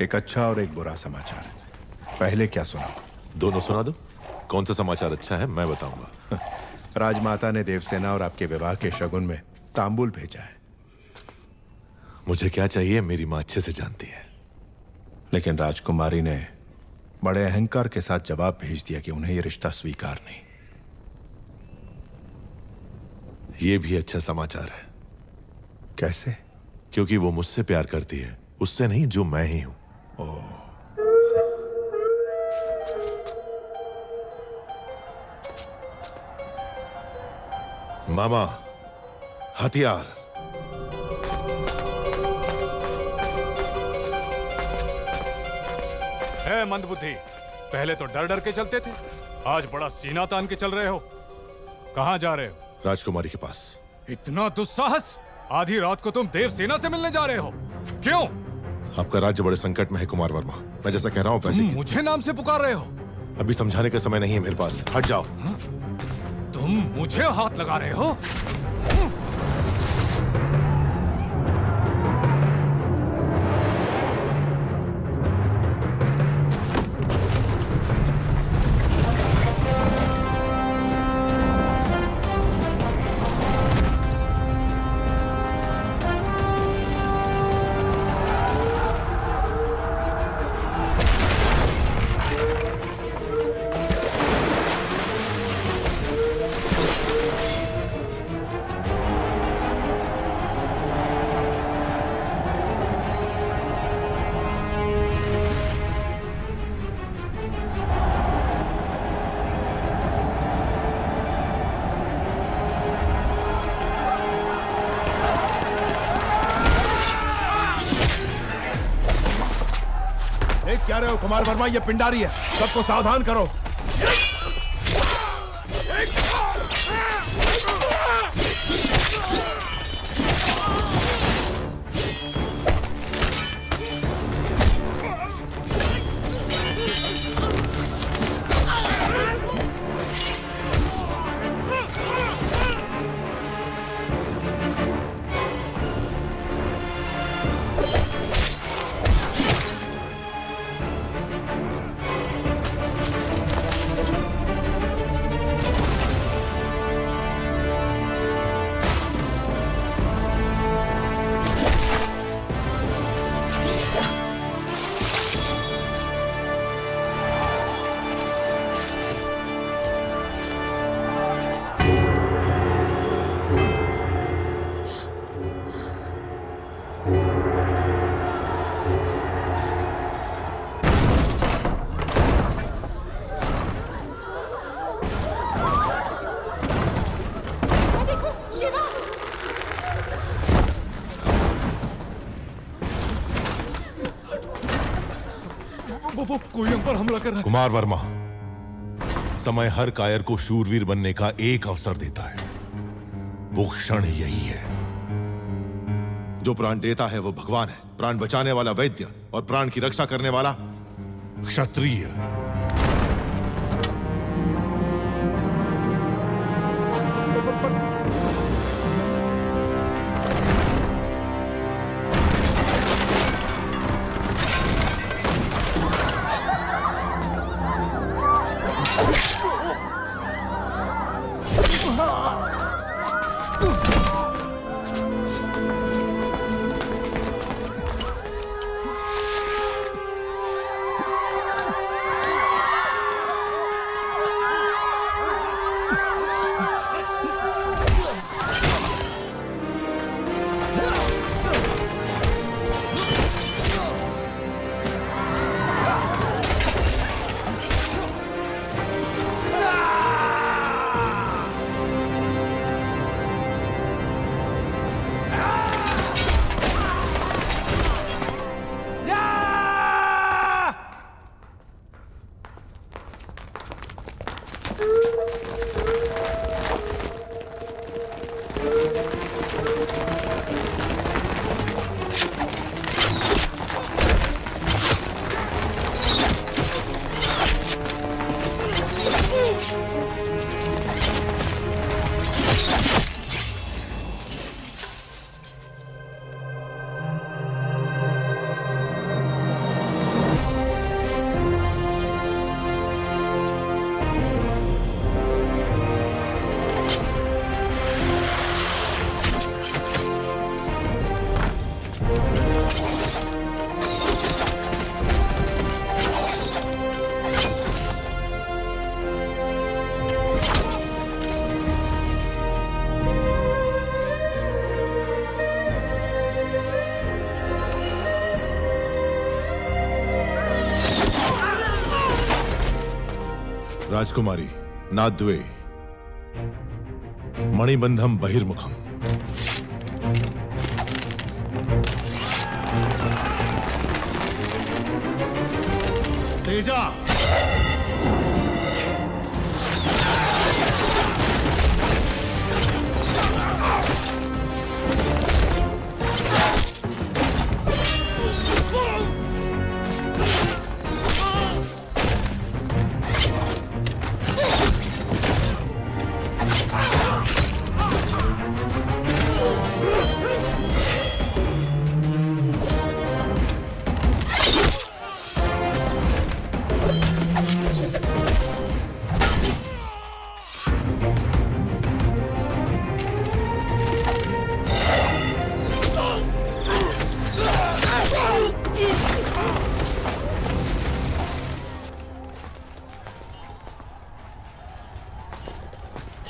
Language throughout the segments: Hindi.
एक अच्छा और एक बुरा समाचार। पहले क्या सुना? दोनों सुना दो। कौन सा समाचार अच्छा है मैं बताऊंगा। राजमाता ने देवसेना और आपके विवाह के शगुन में तांबूल भेजा है। मुझे क्या चाहिए मेरी माँ अच्छे से जानती है। लेकिन राजकुमारी ने बड़े अहंकार के साथ जवाब भेज दिया कि उन्हें यह रिश्ता स्वीकार नहीं। यह भी अच्छा समाचार है। कैसे? क्योंकि वो मुझसे प्यार करती है, उससे नहीं जो मैं ही हूं। ओह, मामा, हथियार। है मंदबुद्धि, पहले तो डर डर के चलते थे, आज बड़ा सीना तान के चल रहे हो। कहां जा रहे हो? राजकुमारी के पास। इतना दुस्साहस! आधी रात को तुम देवसेना से मिलने जा रहे हो? क्यों? आपका राज्य बड़े संकट में है कुमार वर्मा। मैं जैसा कह रहा हूं पैसे मुझे नाम से पुकार रहे हो? अभी समझाने का समय नहीं है मेरे पास। हट जाओ। तुम मुझे हाथ लगा रहे हो? क्या रहे हो कुमार वर्मा? ये पिंडारी है, सबको सावधान करो। वो कोई हम पर हमला कर रहा है। कुमार वर्मा, समय हर कायर को शूरवीर बनने का एक अवसर देता है। वो क्षण यही है। जो प्राण देता है वो भगवान है, प्राण बचाने वाला वैद्य और प्राण की रक्षा करने वाला क्षत्रिय। राजकुमारी नाद्वे मणिबंधम बहिर्मुखम। तेजा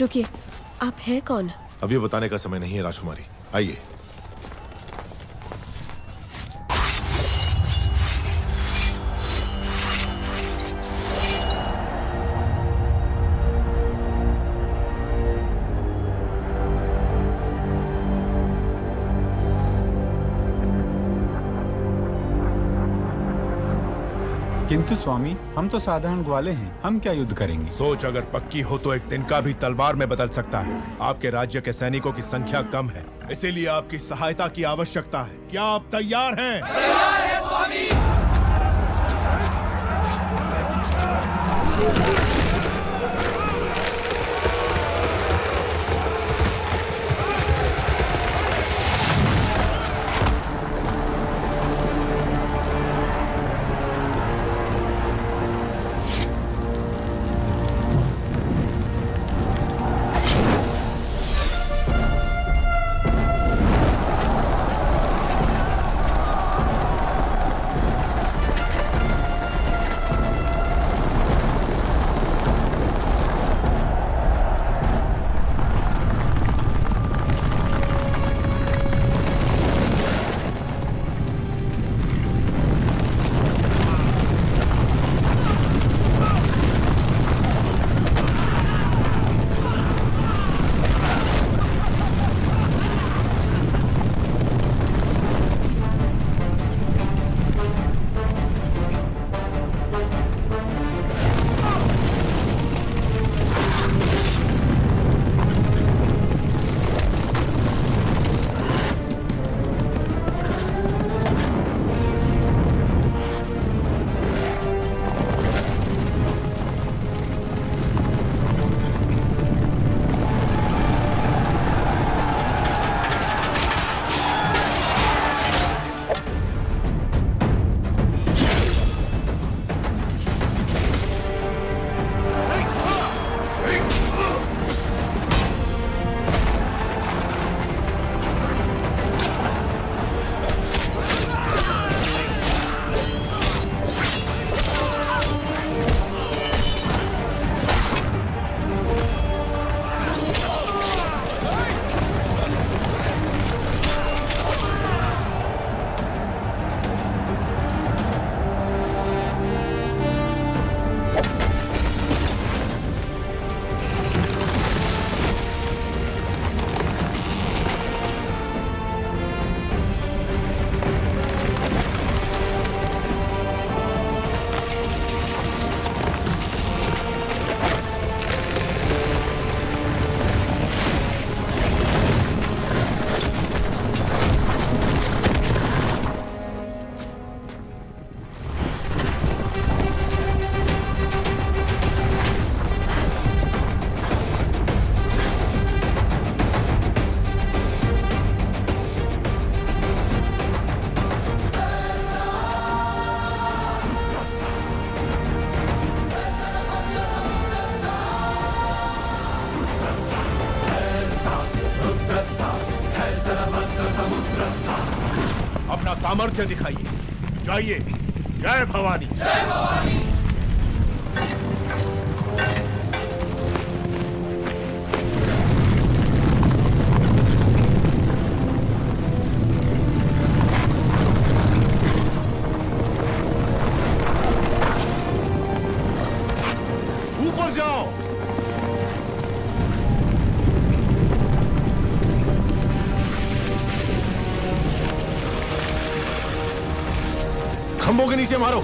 रुकिए, आप हैं कौन? अभी बताने का समय नहीं है राजकुमारी, आइए। किंतु स्वामी, हम तो साधारण ग्वाले हैं, हम क्या युद्ध करेंगे? सोच अगर पक्की हो तो एक तिनका भी तलवार में बदल सकता है। आपके राज्य के सैनिकों की संख्या कम है, इसीलिए आपकी सहायता की आवश्यकता है। क्या आप तैयार हैं? तैयार है स्वामी। अपना सामर्थ्य दिखाइए। जाइए। जय भवानी। जय भवानी। ऊपर खंभों के नीचे मारो।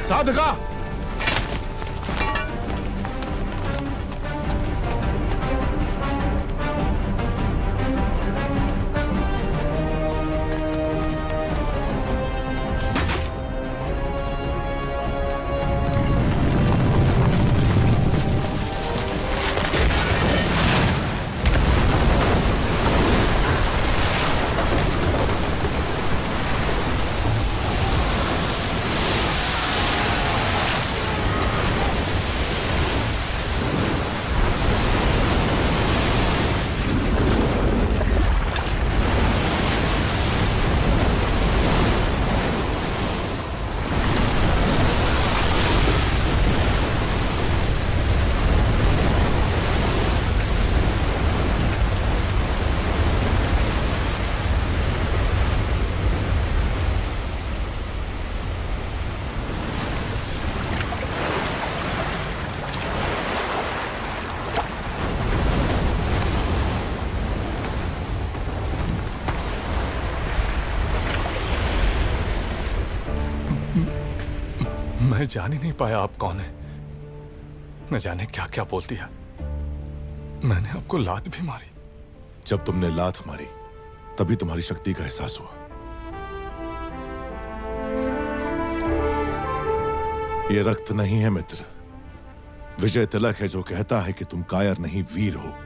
साधका, मैं जान ही नहीं पाया आप कौन है। न जाने क्या क्या बोल दिया। मैंने आपको लात भी मारी। जब तुमने लात मारी तभी तुम्हारी शक्ति का एहसास हुआ। ये रक्त नहीं है मित्र, विजय तिलक है जो कहता है कि तुम कायर नहीं वीर हो।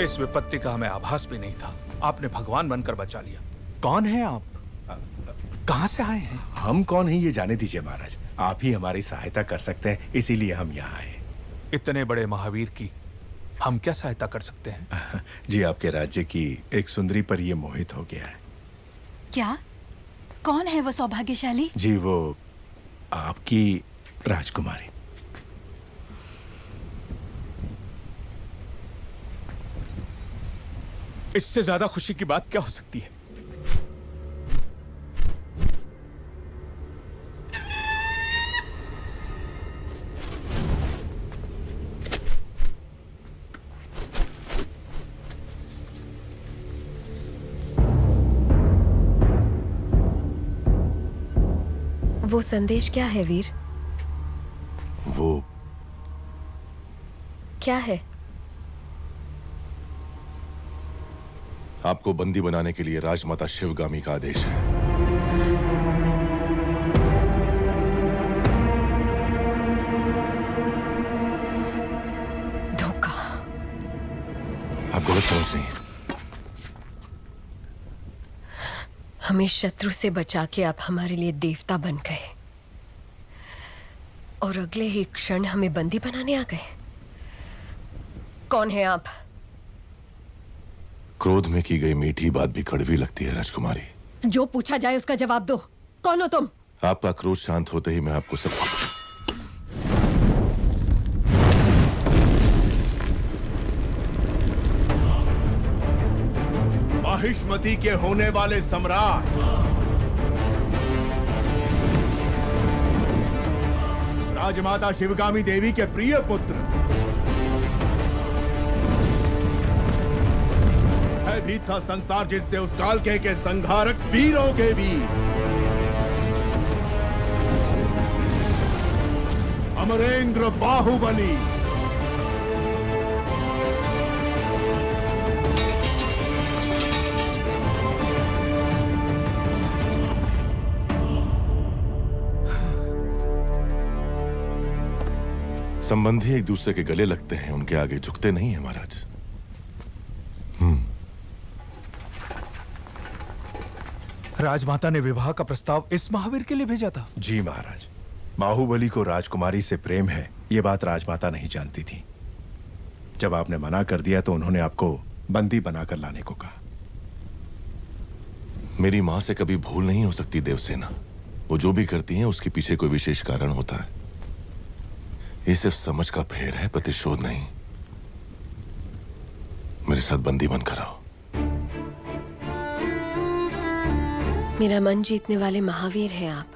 इस विपत्ति का हमें आभास भी नहीं था। आपने भगवान बनकर बचा लिया। कौन है आप? कहां से आए हैं? हम कौन हैं ये जाने दीजिए महाराज। आप ही हमारी सहायता कर सकते हैं, इसीलिए हम यहाँ आए। इतने बड़े महावीर की हम क्या सहायता कर सकते हैं? जी, आपके राज्य की एक सुंदरी पर ये मोहित हो गया है। क्या? कौन है वो सौभाग्यशाली? जी, वो आपकी राजकुमारी। इससे ज्यादा खुशी की बात क्या हो सकती है? वो संदेश क्या है वीर? वो क्या है? आपको बंदी बनाने के लिए राजमाता शिवगामी का आदेश है। धोखा। आप गलत समझ रही हैं। हमें शत्रु से बचा के आप हमारे लिए देवता बन गए और अगले ही क्षण हमें बंदी बनाने आ गए। कौन है आप? क्रोध में की गई मीठी बात भी कड़वी लगती है राजकुमारी। जो पूछा जाए उसका जवाब दो। कौन हो तुम? आपका क्रोध शांत होते ही मैं आपको सब महिष्मति के होने वाले सम्राट, राजमाता शिवगामी देवी के प्रिय पुत्र, भयभीत था संसार जिससे उस काल के संहारक वीरों के भी। अमरेंद्र बाहुबली, संबंधी एक दूसरे के गले लगते हैं, उनके आगे झुकते नहीं है महाराज। राजमाता ने विवाह का प्रस्ताव इस महावीर के लिए भेजा था। जी महाराज, बाहुबली को राजकुमारी से प्रेम है, ये बात राजमाता नहीं जानती थी। जब आपने मना कर दिया तो उन्होंने आपको बंदी बनाकर लाने को कहा। मेरी मां से कभी भूल नहीं हो सकती देवसेना। वो जो भी करती हैं उसके पीछे कोई विशेष कारण होता है। ये सिर्फ समझ का फेर है, प्रतिशोध नहीं। मेरे साथ बंदी बनकर आओ। मेरा मन जीतने वाले महावीर हैं आप।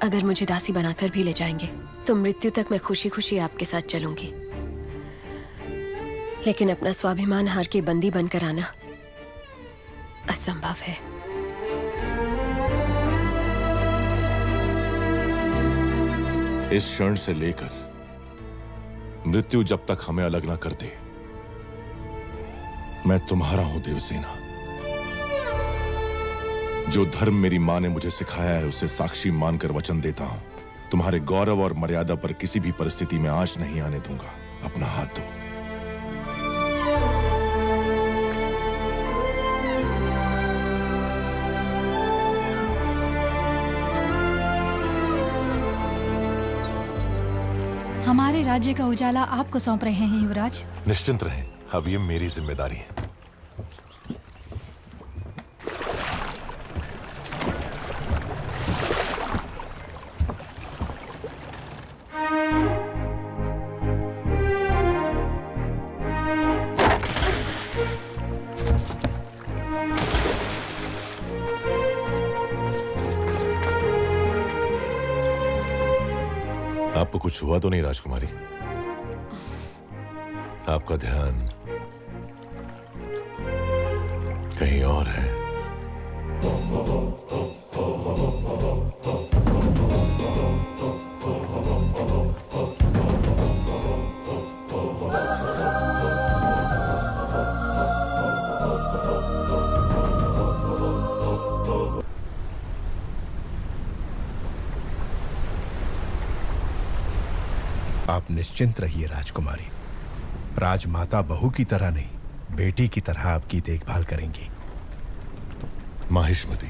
अगर मुझे दासी बनाकर भी ले जाएंगे तो मृत्यु तक मैं खुशी खुशी आपके साथ चलूंगी, लेकिन अपना स्वाभिमान हार के बंदी बनकर आना असंभव है। इस क्षण से लेकर मृत्यु जब तक हमें अलग ना कर दे, मैं तुम्हारा हूं देवसेना। जो धर्म मेरी मां ने मुझे सिखाया है उसे साक्षी मानकर वचन देता हूं, तुम्हारे गौरव और मर्यादा पर किसी भी परिस्थिति में आंच नहीं आने दूंगा। अपना हाथ दो। हमारे राज्य का उजाला आपको सौंप रहे हैं युवराज। निश्चिंत रहें, अब ये मेरी जिम्मेदारी है। आपको कुछ हुआ तो नहीं राजकुमारी? आपका ध्यान कहीं और है। आप निश्चिंत रहिए राजकुमारी। राजमाता बहू की तरह नहीं, बेटी की तरह आपकी देखभाल करेंगी। माहिष्मती,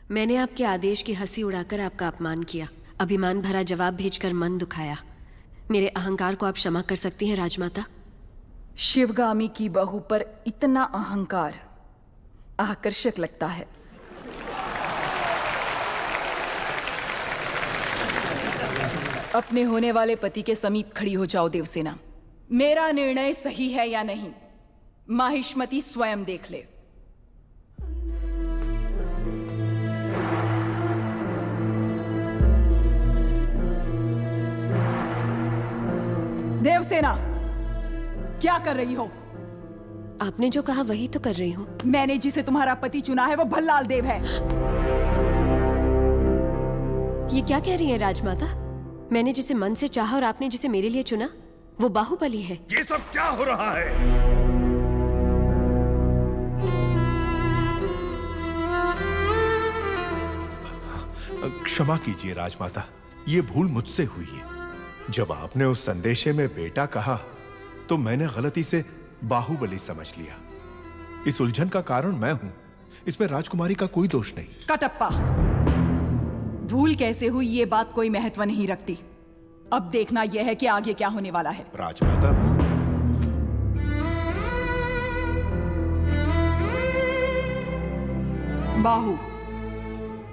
मैंने आपके आदेश की हंसी उड़ाकर आपका अपमान किया, अभिमान भरा जवाब भेजकर मन दुखाया। मेरे अहंकार को आप क्षमा कर सकती हैं राजमाता? शिवगामी की बहू पर इतना अहंकार आकर्षक लगता है। अपने होने वाले पति के समीप खड़ी हो जाओ देवसेना। मेरा निर्णय सही है या नहीं, माहिष्मती स्वयं देख ले। देवसेना, क्या कर रही हो? आपने जो कहा वही तो कर रही हूँ। मैंने जिसे तुम्हारा पति चुना है वो भल्लाल देव है। ये क्या कह रही है राजमाता? मैंने जिसे मन से चाहा और आपने जिसे मेरे लिए चुना वो बाहुबली है। ये सब क्या हो रहा है? क्षमा कीजिए राजमाता, ये भूल मुझसे हुई है। जब आपने उस संदेशे में बेटा कहा तो मैंने गलती से बाहुबली समझ लिया। इस उलझन का कारण मैं हूं, इसमें राजकुमारी का कोई दोष नहीं। कटप्पा, भूल कैसे हुई ये बात कोई महत्व नहीं रखती। अब देखना यह है कि आगे क्या होने वाला है। राजमाता, बाहु,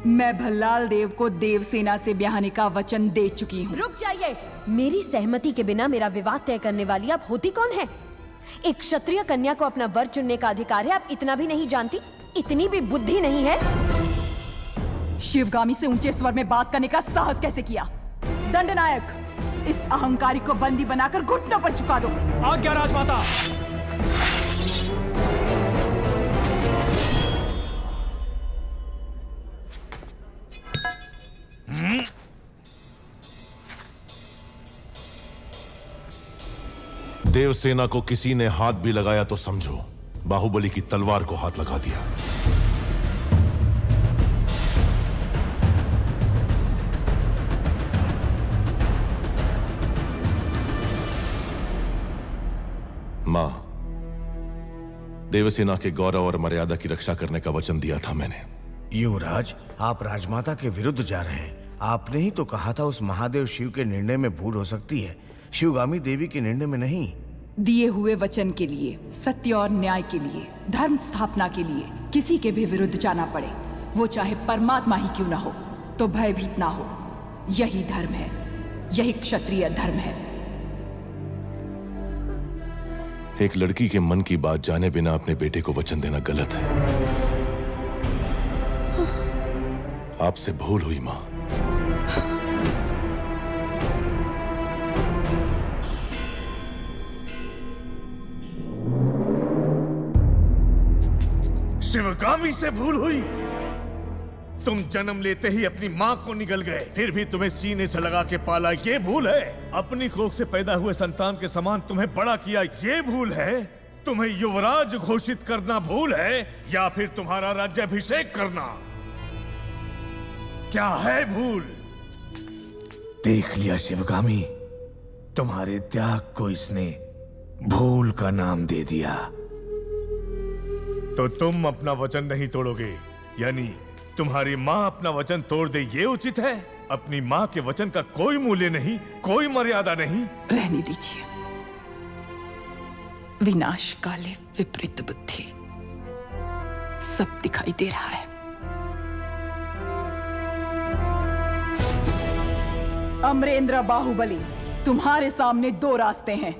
मैं भल्लाल देव को देवसेना से ब्याहने का वचन दे चुकी हूँ। रुक जाइए। मेरी सहमति के बिना मेरा विवाह तय करने वाली आप होती कौन है? एक क्षत्रिय कन्या को अपना वर चुनने का अधिकार है, आप इतना भी नहीं जानती? इतनी भी बुद्धि नहीं है? शिवगामी से ऊंचे स्वर में बात करने का साहस कैसे किया? दंडनायक, इस अहंकारी को बंदी बनाकर घुटनों पर झुका दो। आज्ञा राजमाता। देवसेना को किसी ने हाथ भी लगाया तो समझो बाहुबली की तलवार को हाथ लगा दिया। मां, देवसेना के गौरव और मर्यादा की रक्षा करने का वचन दिया था मैंने। युवराज, आप राजमाता के विरुद्ध जा रहे हैं। आपने ही तो कहा था उस महादेव शिव के निर्णय में भूल हो सकती है, शिवगामी देवी के निर्णय में नहीं। दिए हुए वचन के लिए, सत्य और न्याय के लिए, धर्म स्थापना के लिए किसी के भी विरुद्ध जाना पड़े, वो चाहे परमात्मा ही क्यों ना हो, तो भयभीत ना हो। यही धर्म है, यही क्षत्रिय धर्म है। एक लड़की के मन की बात जाने बिना अपने बेटे को वचन देना गलत है। आपसे भूल हुई मां। शिवगामी से भूल हुई? तुम जन्म लेते ही अपनी माँ को निगल गए, फिर भी तुम्हें सीने से लगा के पाला, ये भूल है? अपनी कोख से पैदा हुए संतान के समान तुम्हें बड़ा किया, ये भूल है? तुम्हें युवराज घोषित करना भूल है, या फिर तुम्हारा राज्याभिषेक करना? क्या है भूल? देख लिया शिवगामी, तुम्हारे त्याग को इसने भूल का नाम दे दिया। तो तुम अपना वचन नहीं तोड़ोगे, यानी तुम्हारी माँ अपना वचन तोड़ दे, ये उचित है? अपनी माँ के वचन का कोई मूल्य नहीं, कोई मर्यादा नहीं। रहने दीजिए। विनाश काले विपरीत बुद्धि, सब दिखाई दे रहा है। अमरेंद्र बाहुबली, तुम्हारे सामने दो रास्ते हैं।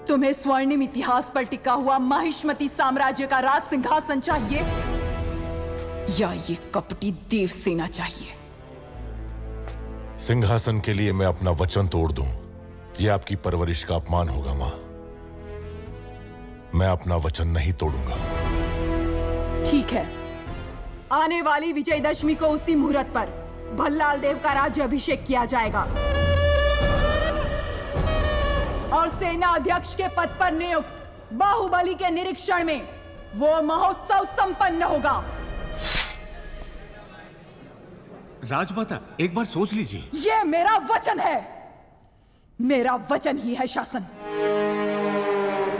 तुम्हें स्वर्णिम इतिहास पर टिका हुआ माहिष्मती साम्राज्य का राज सिंहासन चाहिए, या ये कपटी देवसेना चाहिए? सिंहासन के लिए मैं अपना वचन तोड़ दूं, यह आपकी परवरिश का अपमान होगा मां। मैं अपना वचन नहीं तोड़ूंगा। ठीक है, आने वाली विजयदशमी को उसी मुहूर्त पर भल्लाल देव का राज्याभिषेक किया जाएगा और सेना अध्यक्ष के पद पर नियुक्त बाहुबली के निरीक्षण में वो महोत्सव संपन्न होगा। राजमाता, एक बार सोच लीजिए। ये मेरा वचन है, मेरा वचन ही है शासन।